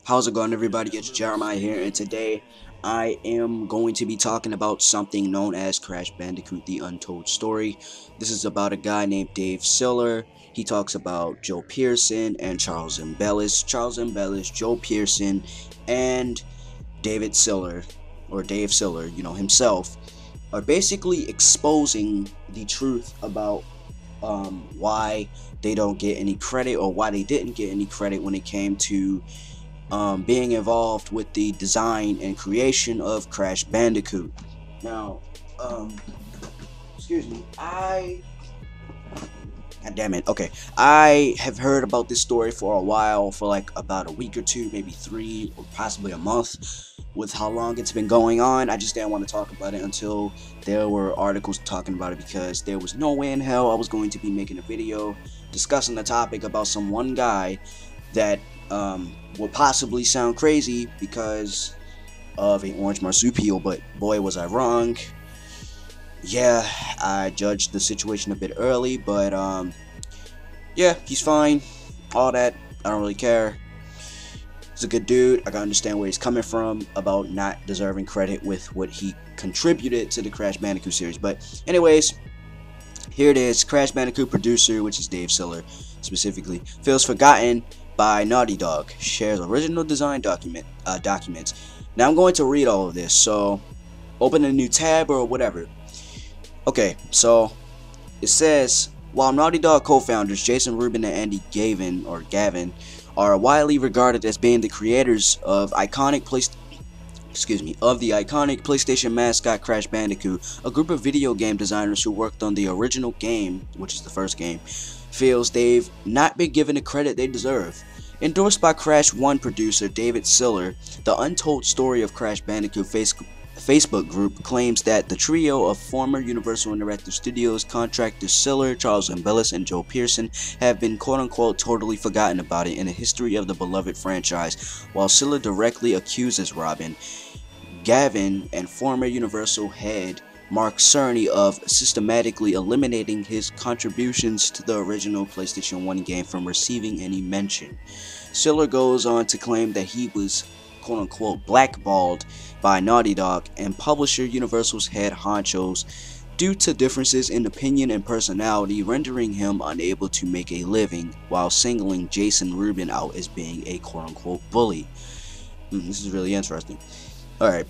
How's it going, everybody? It's Jeremiah here, and today I am going to be talking about something known as Crash Bandicoot: The Untold Story. This is about a guy named Dave Siller. He talks about Joe Pearson and Charles Embellis. Charles Embellis, Joe Pearson, and David Siller, or Dave Siller, himself, are basically exposing the truth about why they don't get any credit, or why they didn't get any credit when it came to being involved with the design and creation of Crash Bandicoot. Now, excuse me, God damn it. Okay, I have heard about this story for a while, for like about a week or two, maybe 3 or possibly a month. With how long it's been going on, I just didn't want to talk about it until there were articles talking about it, because there was no way in hell I was going to be making a video discussing the topic about some one guy that will possibly sound crazy because of an orange marsupial, but boy was I wrong. Yeah, I judged the situation a bit early, but yeah, he's fine. All that, I don't really care. He's a good dude. I can understand where he's coming from about not deserving credit with what he contributed to the Crash Bandicoot series. But anyways, here it is. Crash Bandicoot producer, which is Dave Siller specifically, feels forgotten by Naughty Dog, shares original design documents. Now I'm going to read all of this, so open a new tab or whatever. Okay, so it says, while Naughty Dog co-founders Jason Rubin and Andy Gavin are widely regarded as being the creators of the iconic PlayStation mascot Crash Bandicoot, a group of video game designers who worked on the original game, which is the first game, feels they've not been given the credit they deserve. Endorsed by Crash 1 producer David Siller, the Untold Story of Crash Bandicoot Facebook group claims that the trio of former Universal Interactive Studios contractors Siller, Charles Embellis, and Joe Pearson have been quote-unquote totally forgotten about it in the history of the beloved franchise, while Siller directly accuses Robin, Gavin, and former Universal head Mark Cerny of systematically eliminating his contributions to the original PlayStation 1 game from receiving any mention. Siller goes on to claim that he was quote-unquote blackballed by Naughty Dog and publisher Universal's head honchos due to differences in opinion and personality, rendering him unable to make a living, while singling Jason Rubin out as being a quote-unquote bully. This is really interesting. Alright,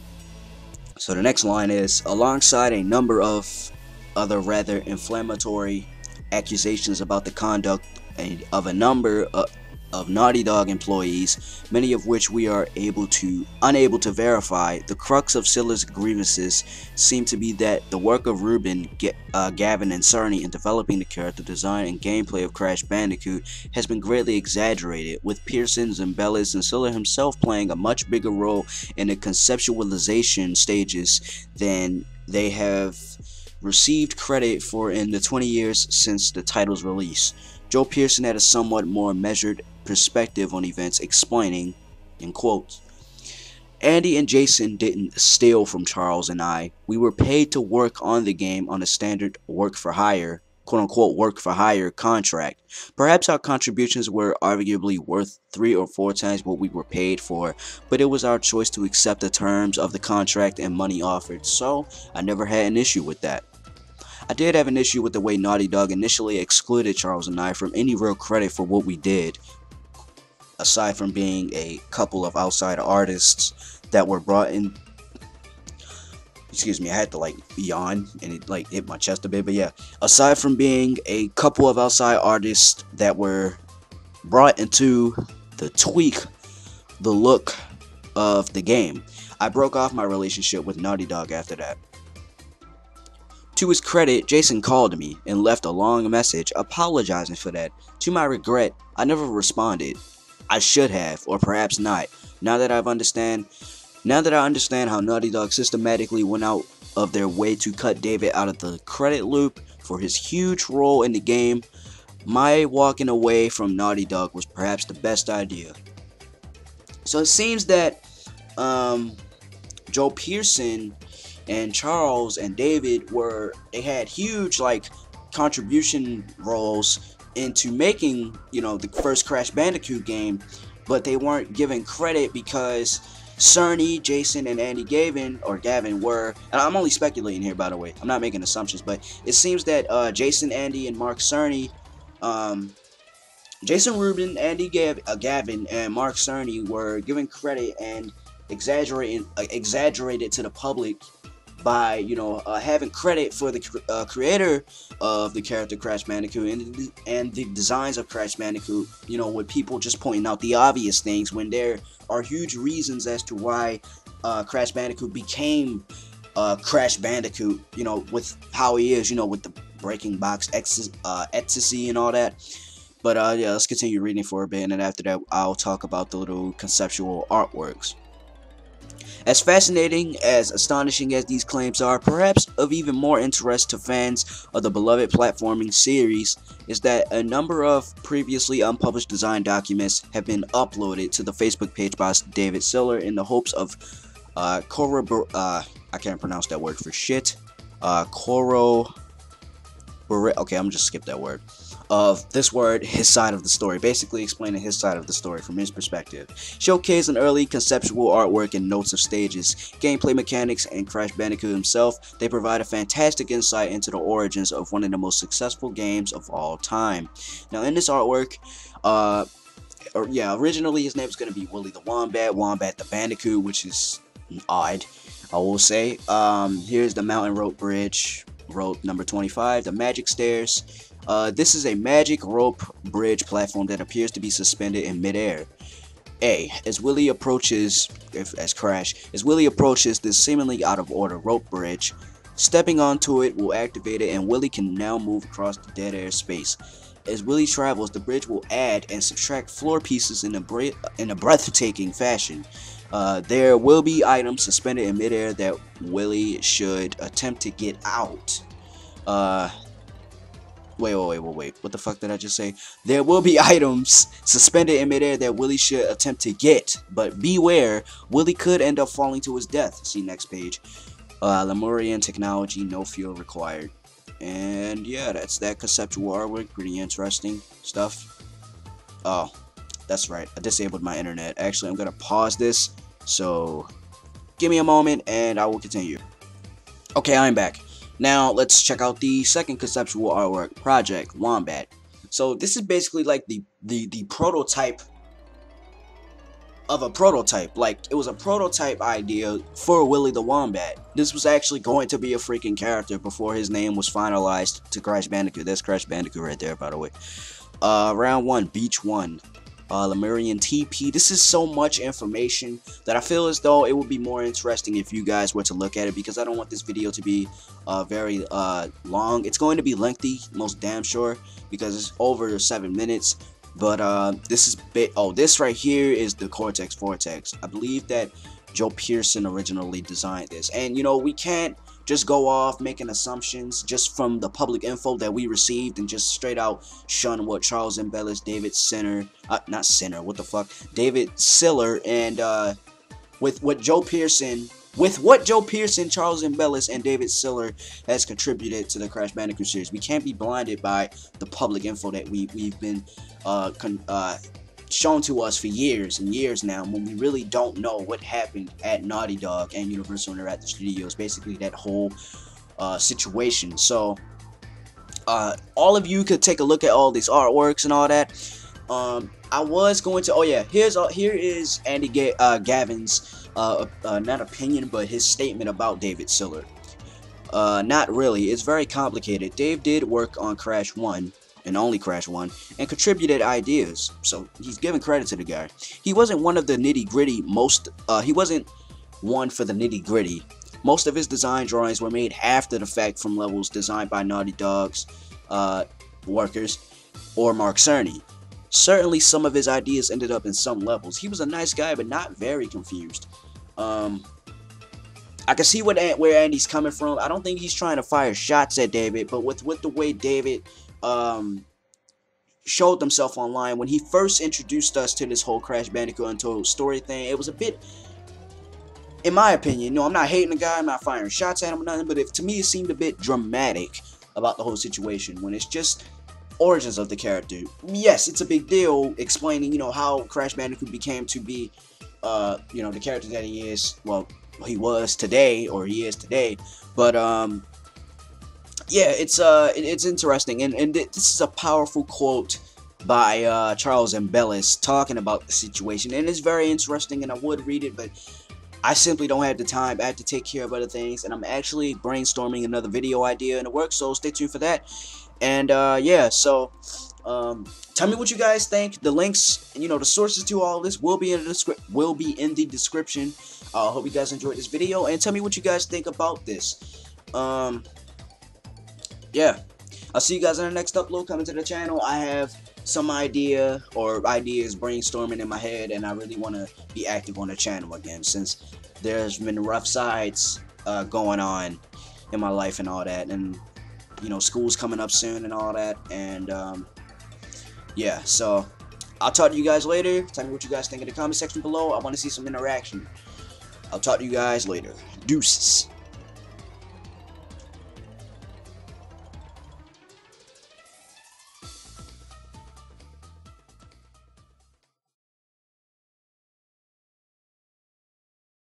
so the next line is, alongside a number of other rather inflammatory accusations about the conduct of a number of Naughty Dog employees, many of which we are unable to verify, the crux of Siller's grievances seem to be that the work of Rubin, Gavin, and Cerny in developing the character design and gameplay of Crash Bandicoot has been greatly exaggerated, with Pearson, Embellis, and Siller himself playing a much bigger role in the conceptualization stages than they have received credit for in the 20 years since the title's release. Joe Pearson had a somewhat more measured perspective on events, explaining, in quotes, Andy and Jason didn't steal from Charles and I. We were paid to work on the game on a standard work for hire, quote-unquote work for hire contract. Perhaps our contributions were arguably worth 3 or 4 times what we were paid for, but it was our choice to accept the terms of the contract and money offered, so I never had an issue with that. I did have an issue with the way Naughty Dog initially excluded Charles and I from any real credit for what we did, aside from being a couple of outside artists that were brought in. Excuse me, I had to like yawn and it like hit my chest a bit, but yeah, aside from being a couple of outside artists that were brought into the tweak the look of the game, I broke off my relationship with Naughty Dog after that. To his credit, Jason called me and left a long message apologizing for that. To my regret, I never responded. I should have, or perhaps not. Now that I understand how Naughty Dog systematically went out of their way to cut David out of the credit loop for his huge role in the game, my walking away from Naughty Dog was perhaps the best idea. So it seems that Joe Pearson and Charles and David they had huge like contribution roles into making, the first Crash Bandicoot game, but they weren't given credit because Cerny, Jason, and Andy Gavin were, and I'm only speculating here, by the way, I'm not making assumptions, but it seems that Jason, Andy, and Mark Cerny, Jason Rubin, Gavin, and Mark Cerny were given credit and exaggerated to the public by having credit for the creator of the character Crash Bandicoot and the designs of Crash Bandicoot, with people just pointing out the obvious things when there are huge reasons as to why Crash Bandicoot became Crash Bandicoot, with how he is, with the breaking box ecstasy and all that. But yeah, let's continue reading for a bit, and then after that I'll talk about the little conceptual artworks. As fascinating, as astonishing as these claims are, perhaps of even more interest to fans of the beloved platforming series is that a number of previously unpublished design documents have been uploaded to the Facebook page by David Siller in the hopes of I can't pronounce that word for shit. Okay, I'm just skip that word. Of this word, his side of the story, basically explaining his side of the story from his perspective. Showcasing early conceptual artwork and notes of stages, gameplay mechanics, and Crash Bandicoot himself, they provide a fantastic insight into the origins of one of the most successful games of all time. Now, in this artwork, originally his name was going to be Willie the Wombat the Bandicoot, which is odd, I will say. Here's the Mountain Rope Bridge, rope number 25, the Magic Stairs. This is a magic rope bridge platform that appears to be suspended in midair. As Willie approaches this seemingly out of order rope bridge, stepping onto it will activate it, and Willie can now move across the dead air space. As Willie travels, the bridge will add and subtract floor pieces in a breathtaking fashion. There will be items suspended in midair that Willie should attempt to get out. Wait. What the fuck did I just say? There will be items suspended in midair that Willie should attempt to get, but beware, Willie could end up falling to his death. See next page. Lemurian technology, no fuel required. And yeah, that's that conceptual artwork. Pretty interesting stuff. Oh, that's right. I disabled my internet. Actually, I'm gonna pause this. So, give me a moment and I will continue. Okay, I'm back. Now, let's check out the second conceptual artwork, Project Wombat. So, this is basically like the prototype of a prototype. Like, it was a prototype idea for Willie the Wombat. This was actually going to be a freaking character before his name was finalized to Crash Bandicoot. That's Crash Bandicoot right there, by the way. Round 1, Beach 1. Lemurian TP. This is so much information that I feel as though it would be more interesting if you guys were to look at it, because I don't want this video to be very long. It's going to be lengthy, most damn sure, because it's over 7 minutes. But this is this right here is the Cortex Vortex. I believe that Joe Pearson originally designed this, and we can't just go off making assumptions just from the public info that we received and just straight out shun what Charles Embellis, David Siller, David Siller, and with what Joe Pearson, Charles Embellis, and David Siller has contributed to the Crash Bandicoot series. We can't be blinded by the public info that we've been shown to us for years and years now, when we really don't know what happened at Naughty Dog and Universal Interactive Studios, basically that whole situation. So all of you could take a look at all these artworks and all that. I was going to here is Andy Gavin's not opinion, but his statement about David Siller. Not really, it's very complicated. Dave did work on Crash 1 and only Crash 1, and contributed ideas, so he's giving credit to the guy. He wasn't one of the nitty-gritty, he wasn't one for the nitty-gritty. Most of his design drawings were made after the fact from levels designed by Naughty Dog's workers or Mark Cerny. Certainly some of his ideas ended up in some levels. He was a nice guy, but not very confused. I can see where Andy's coming from. I don't think he's trying to fire shots at David, but with the way David showed himself online when he first introduced us to this whole Crash Bandicoot Untold story thing, it was a bit, in my opinion, I'm not hating the guy, I'm not firing shots at him or nothing, but to me it seemed a bit dramatic about the whole situation, when it's just origins of the character. Yes, it's a big deal explaining, you know, how Crash Bandicoot became to be, you know, the character that he is. Well, he was today, or he is today. But yeah, it's interesting, and this is a powerful quote by Charles M. Bellis talking about the situation, and it's very interesting, and I would read it, but I simply don't have the time. I have to take care of other things, and I'm actually brainstorming another video idea in the works, so stay tuned for that. And yeah, so tell me what you guys think. The links, you know, the sources to all this will be in the description. I hope you guys enjoyed this video, and tell me what you guys think about this. Yeah, I'll see you guys in the next upload. Coming to the channel, I have some ideas brainstorming in my head, and I really want to be active on the channel again, since there's been rough sides going on in my life and all that, and you know, school's coming up soon and all that, and yeah, so I'll talk to you guys later. Tell me what you guys think in the comment section below. I want to see some interaction. I'll talk to you guys later. Deuces.